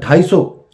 250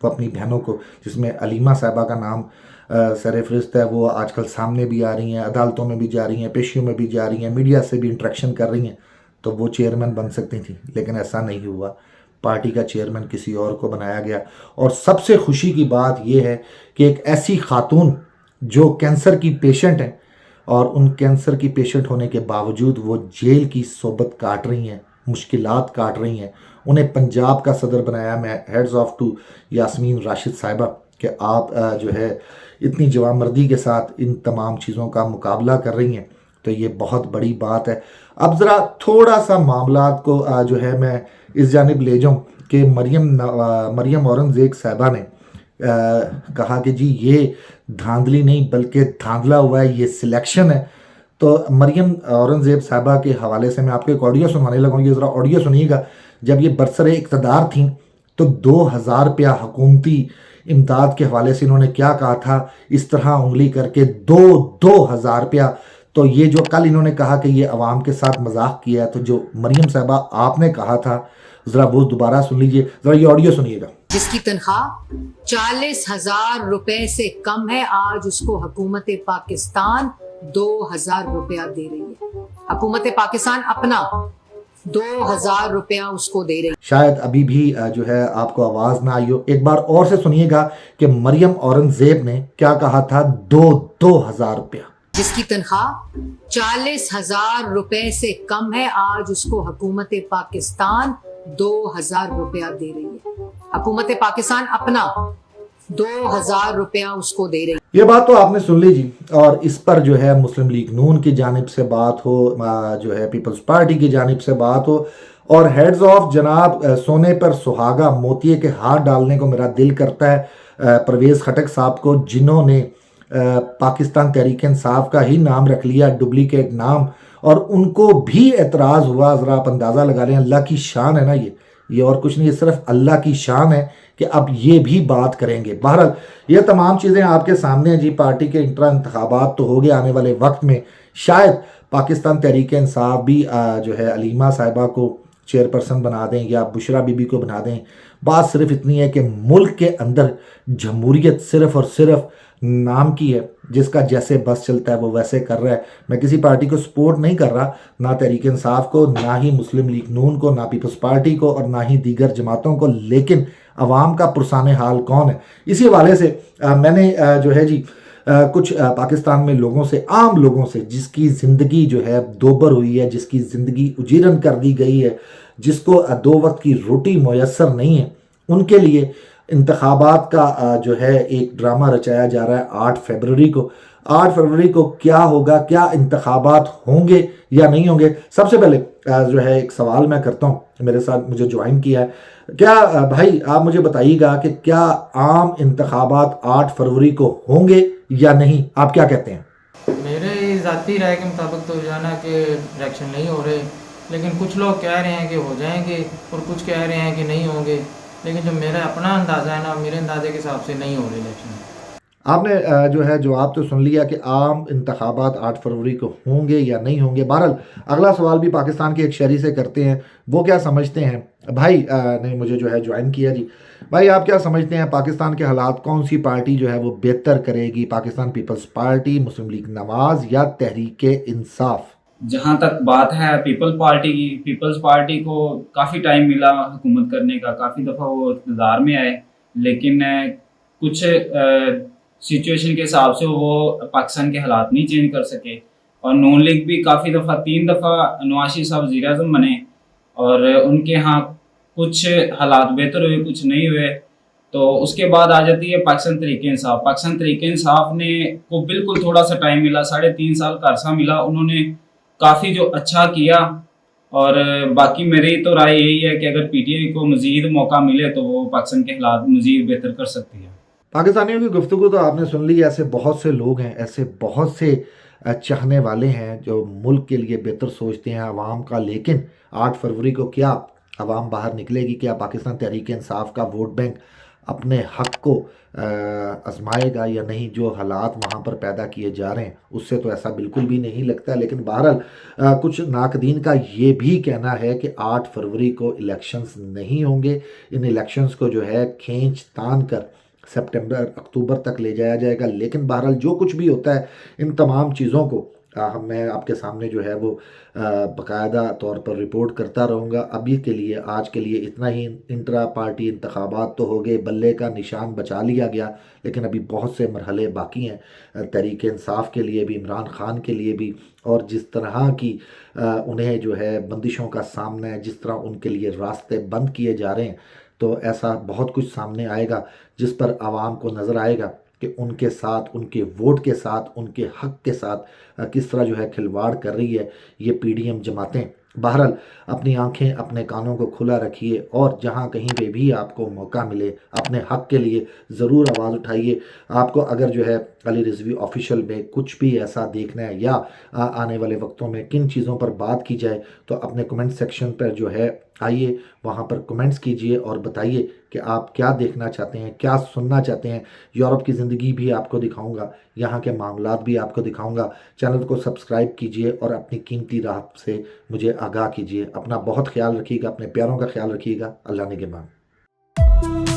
وہ اپنی بہنوں کو، جس میں علیمہ صاحبہ کا نام سر فہرست ہے، وہ آج کل سامنے بھی آ رہی ہیں، عدالتوں میں بھی جا رہی ہیں، پیشیوں میں بھی جا رہی ہیں، میڈیا سے بھی انٹریکشن کر رہی ہیں، تو وہ چیئرمین بن سکتی تھیں، لیکن ایسا نہیں ہوا۔ پارٹی کا چیئرمین کسی اور کو بنایا گیا۔ اور سب سے خوشی کی بات یہ ہے کہ ایک ایسی خاتون جو کینسر کی پیشنٹ ہیں، اور ان کینسر کی پیشنٹ ہونے کے باوجود وہ جیل کی صحبت کاٹ رہی ہیں، مشکلات کاٹ رہی ہیں، انہیں پنجاب کا صدر بنایا۔ میں heads of two Yasmin Rashid صاحبہ کہ آپ جو ہے اتنی جوانمردی کے ساتھ ان تمام چیزوں کا مقابلہ کر رہی ہیں، تو یہ بہت بڑی بات ہے۔ اب ذرا تھوڑا سا معاملات کو جو ہے میں اس جانب لے جاؤں کہ مریم اورنگزیب صاحبہ نے کہا کہ جی یہ دھاندلی نہیں بلکہ دھاندلا ہوا ہے، یہ سلیکشن ہے۔ تو مریم اورنگزیب صاحبہ کے حوالے سے میں آپ کو ایک آڈیو سنوانے لگا ہوں، یہ ذرا آڈیو سنیے گا۔ جب یہ برسر اقتدار تھیں تو 2000 روپیہ حکومتی امداد کے حوالے سے انہوں نے کیا کہا تھا، اس طرح انگلی کر کے 2000 روپیہ۔ تو یہ جو کل انہوں نے کہا کہ یہ عوام کے ساتھ مذاق کیا ہے، تو جو مریم صاحبہ آپ نے کہا تھا ذرا وہ دوبارہ سن لیجئے، ذرا یہ آڈیو سنیے گا۔ جس کی تنخواہ 40,000 روپے سے کم ہے، آج اس کو حکومت پاکستان 2000 روپیہ دے رہی ہے۔ حکومت پاکستان اپنا 2000 روپیہ اس کو دے رہی ہے۔ شاید ابھی بھی جو ہے آپ کو آواز نہ آئی ہو، ایک بار اور سے سنیے گا کہ مریم اورنگزیب نے کیا کہا تھا، 2000 روپیہ۔ جس کی تنخواہ 40,000 روپے سے کم ہے، آج اس کو حکومت پاکستان 2000 روپیہ دے رہی ہے۔ حکومت پاکستان اپنا 2000 روپیہ اس کو دے رہی ہے۔ یہ بات تو آپ نے سن لی جی، اور اس پر جو ہے مسلم لیگ نون کی جانب سے بات ہو، جو ہے پیپلز پارٹی کی جانب سے بات ہو، اور ہیڈز آف جناب سونے پر سہاگا موتیے کے ہاتھ ڈالنے کو میرا دل کرتا ہے پرویز خٹک صاحب کو، جنہوں نے پاکستان تحریک انصاف کا ہی نام رکھ لیا، ڈپلیکیٹ نام، اور ان کو بھی اعتراض ہوا۔ ذرا آپ اندازہ لگا لیں، اللہ کی شان ہے نا یہ اور کچھ نہیں، یہ صرف اللہ کی شان ہے کہ اب یہ بھی بات کریں گے۔ بہرحال یہ تمام چیزیں آپ کے سامنے ہیں جی۔ پارٹی کے انٹرا انتخابات تو ہو گئے، آنے والے وقت میں شاید پاکستان تحریک انصاف بھی جو ہے علیمہ صاحبہ کو چیئرپرسن بنا دیں یا بشرا بی بی کو بنا دیں۔ بات صرف اتنی ہے کہ ملک کے اندر جمہوریت صرف اور صرف نام کی ہے، جس کا جیسے بس چلتا ہے وہ ویسے کر رہا ہے۔ میں کسی پارٹی کو سپورٹ نہیں کر رہا، نہ تحریک انصاف کو، نہ ہی مسلم لیگ نون کو، نہ پیپلز پارٹی کو، اور نہ ہی دیگر جماعتوں کو، لیکن عوام کا پرسان حال کون ہے؟ اسی حوالے سے میں نے جو ہے جی کچھ پاکستان میں لوگوں سے، عام لوگوں سے، جس کی زندگی جو ہے دوبر ہوئی ہے، جس کی زندگی اجیرن کر دی گئی ہے، جس کو 2 وقت کی روٹی میسر نہیں ہے، ان کے لیے انتخابات کا جو ہے ایک ڈرامہ رچایا جا رہا ہے 8 فروری کو۔ 8 فروری کو کیا ہوگا، کیا انتخابات ہوں گے یا نہیں ہوں گے؟ سب سے پہلے جو ہے ایک سوال میں کرتا ہوں، میرے ساتھ مجھے جوائن کیا ہے، کیا بھائی آپ مجھے بتائیے گا کہ کیا عام انتخابات 8 فروری کو ہوں گے یا نہیں؟ آپ کیا کہتے ہیں؟ میرے ذاتی رائے کے مطابق تو جانا کہ الیکشن نہیں ہو رہے، لیکن کچھ لوگ کہہ رہے ہیں کہ ہو جائیں گے اور کچھ کہہ رہے ہیں کہ نہیں ہوں گے، لیکن جو میرا اپنا اندازہ ہے نا، میرے اندازے کے حساب سے نہیں ہو رہے الیکشن۔ آپ نے جو ہے جواب تو سن لیا کہ عام انتخابات 8 فروری کو ہوں گے یا نہیں ہوں گے۔ بہرحال اگلا سوال بھی پاکستان کے ایک شہری سے کرتے ہیں، وہ کیا سمجھتے ہیں؟ بھائی نے مجھے جو ہے جوائن کیا جی۔ بھائی آپ کیا سمجھتے ہیں پاکستان کے حالات کون سی پارٹی جو ہے وہ بہتر کرے گی؟ پاکستان پیپلز پارٹی، مسلم لیگ نواز یا تحریک انصاف؟ جہاں تک بات ہے پیپلز پارٹی کی، پیپلز پارٹی کو کافی ٹائم ملا حکومت کرنے کا، کافی دفعہ وہ اقتدار میں آئے، لیکن کچھ سچویشن کے حساب سے وہ پاکستان کے حالات نہیں چینج کر سکے۔ اور نون لیگ بھی کافی دفعہ، 3 دفعہ نواز شریف صاحب وزیر اعظم بنے، اور ان کے ہاں کچھ حالات بہتر ہوئے، کچھ نہیں ہوئے۔ تو اس کے بعد آ جاتی ہے پاکستان تحریک انصاف۔ پاکستان تحریک انصاف نے کو بالکل تھوڑا سا ٹائم ملا، 3.5 سال کا عرصہ ملا، انہوں نے کافی جو اچھا کیا۔ اور باقی میری تو رائے یہی ہے کہ اگر پی ٹی آئی کو مزید موقع ملے تو وہ پاکستان کے حالات مزید بہتر کر سکتی ہے۔ پاکستانیوں کی گفتگو تو آپ نے سن لی، ایسے بہت سے لوگ ہیں، ایسے بہت سے چاہنے والے ہیں جو ملک کے لیے بہتر سوچتے ہیں عوام کا، لیکن 8 فروری کو کیا عوام باہر نکلے گی؟ کیا پاکستان تحریک انصاف کا ووٹ بینک اپنے حق کو آزمائے گا یا نہیں. جو حالات وہاں پر پیدا کیے جا رہے ہیں اس سے تو ایسا بالکل بھی نہیں لگتا. لیکن بہرحال کچھ ناقدین کا یہ بھی کہنا ہے کہ 8 فروری کو الیکشنز نہیں ہوں گے. ان الیکشنز کو جو ہے کھینچ تان کر سپٹمبر اکتوبر تک لے جایا جائے گا. لیکن بہرحال جو کچھ بھی ہوتا ہے ان تمام چیزوں کو میں آپ کے سامنے جو ہے وہ باقاعدہ طور پر رپورٹ کرتا رہوں گا. ابھی کے لیے آج کے لیے اتنا ہی. انٹرا پارٹی انتخابات تو ہو گئے, بلے کا نشان بچا لیا گیا, لیکن ابھی بہت سے مرحلے باقی ہیں. تحریک انصاف کے لیے بھی, عمران خان کے لیے بھی, اور جس طرح کی انہیں جو ہے بندشوں کا سامنا ہے, جس طرح ان کے لیے راستے بند کیے جا رہے ہیں, تو ایسا بہت کچھ سامنے آئے گا جس پر عوام کو نظر آئے گا کہ ان کے ساتھ, ان کے ووٹ کے ساتھ, ان کے حق کے ساتھ کس طرح جو ہے کھلواڑ کر رہی ہے یہ پی ڈی ایم جماعتیں. بہرحال اپنی آنکھیں, اپنے کانوں کو کھلا رکھیے, اور جہاں کہیں پہ بھی آپ کو موقع ملے اپنے حق کے لیے ضرور آواز اٹھائیے. آپ کو اگر جو ہے علی رضوی آفیشیل میں کچھ بھی ایسا دیکھنا ہے یا آنے والے وقتوں میں کن چیزوں پر بات کی جائے, تو اپنے کمنٹ سیکشن پر جو ہے آئیے, وہاں پر کمنٹس کیجئے اور بتائیے کہ آپ کیا دیکھنا چاہتے ہیں, کیا سننا چاہتے ہیں. یورپ کی زندگی بھی آپ کو دکھاؤں گا, یہاں کے معاملات بھی آپ کو دکھاؤں گا. چینل کو سبسکرائب کیجئے اور اپنی قیمتی راہ سے مجھے آگاہ کیجئے. اپنا بہت خیال رکھیے گا, اپنے پیاروں کا خیال رکھیے گا. اللہ نگہبان.